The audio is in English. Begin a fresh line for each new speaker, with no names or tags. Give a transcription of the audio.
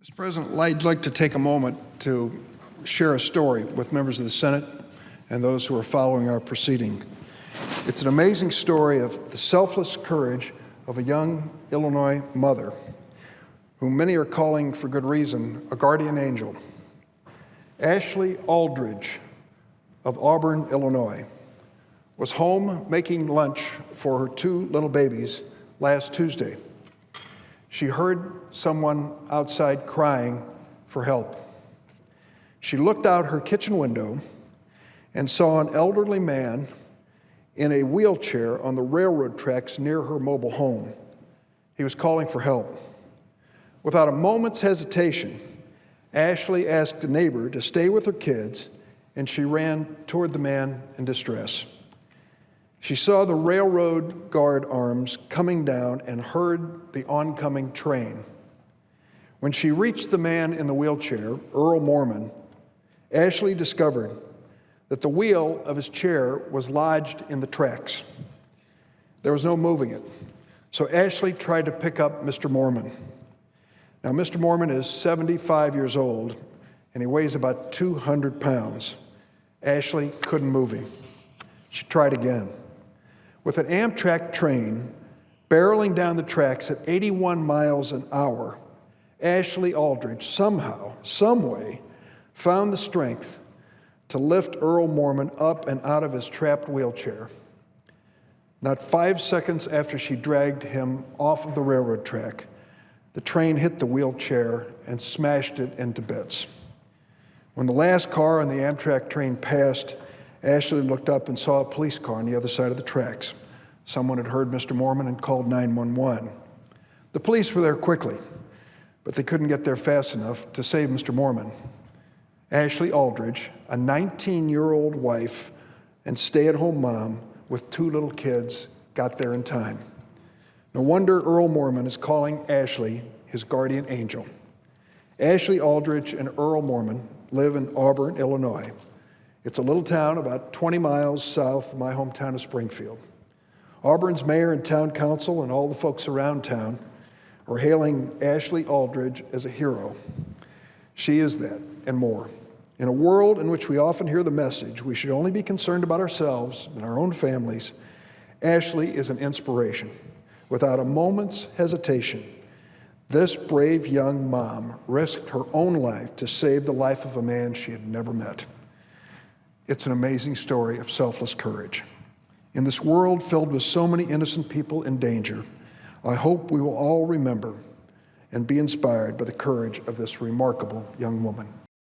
Mr. President, I'd like to take a moment to share a story with members of the Senate and those who are following our proceeding. It's an amazing story of the selfless courage of a young Illinois mother, whom many are calling, for good reason, a guardian angel. Ashley Aldridge of Auburn, Illinois, was home making lunch for her two little babies last Tuesday. She heard someone outside crying for help. She looked out her kitchen window and saw an elderly man in a wheelchair on the railroad tracks near her mobile home. He was calling for help. Without a moment's hesitation, Ashley asked a neighbor to stay with her kids, and she ran toward the man in distress. She saw the railroad guard arms coming down and heard the oncoming train. When she reached the man in the wheelchair, Earl Mormon, Ashley discovered that the wheel of his chair was lodged in the tracks. There was no moving it. So Ashley tried to pick up Mr. Mormon. Now, Mr. Mormon is 75 years old, and he weighs about 200 pounds. Ashley couldn't move him. She tried again. With an Amtrak train barreling down the tracks at 81 miles an hour, Ashley Aldridge somehow, someway, found the strength to lift Earl Mormon up and out of his trapped wheelchair. Not 5 seconds after she dragged him off of the railroad track, the train hit the wheelchair and smashed it into bits. When the last car on the Amtrak train passed, Ashley looked up and saw a police car on the other side of the tracks. Someone had heard Mr. Mormon and called 911. The police were there quickly, but they couldn't get there fast enough to save Mr. Mormon. Ashley Aldridge, a 19-year-old wife and stay-at-home mom with two little kids, got there in time. No wonder Earl Mormon is calling Ashley his guardian angel. Ashley Aldridge and Earl Mormon live in Auburn, Illinois. It's a little town about 20 miles south of my hometown of Springfield. Auburn's mayor and town council and all the folks around town are hailing Ashley Aldridge as a hero. She is that and more. In a world in which we often hear the message, we should only be concerned about ourselves and our own families, Ashley is an inspiration. Without a moment's hesitation, this brave young mom risked her own life to save the life of a man she had never met. It's an amazing story of selfless courage. In this world filled with so many innocent people in danger, I hope we will all remember and be inspired by the courage of this remarkable young woman.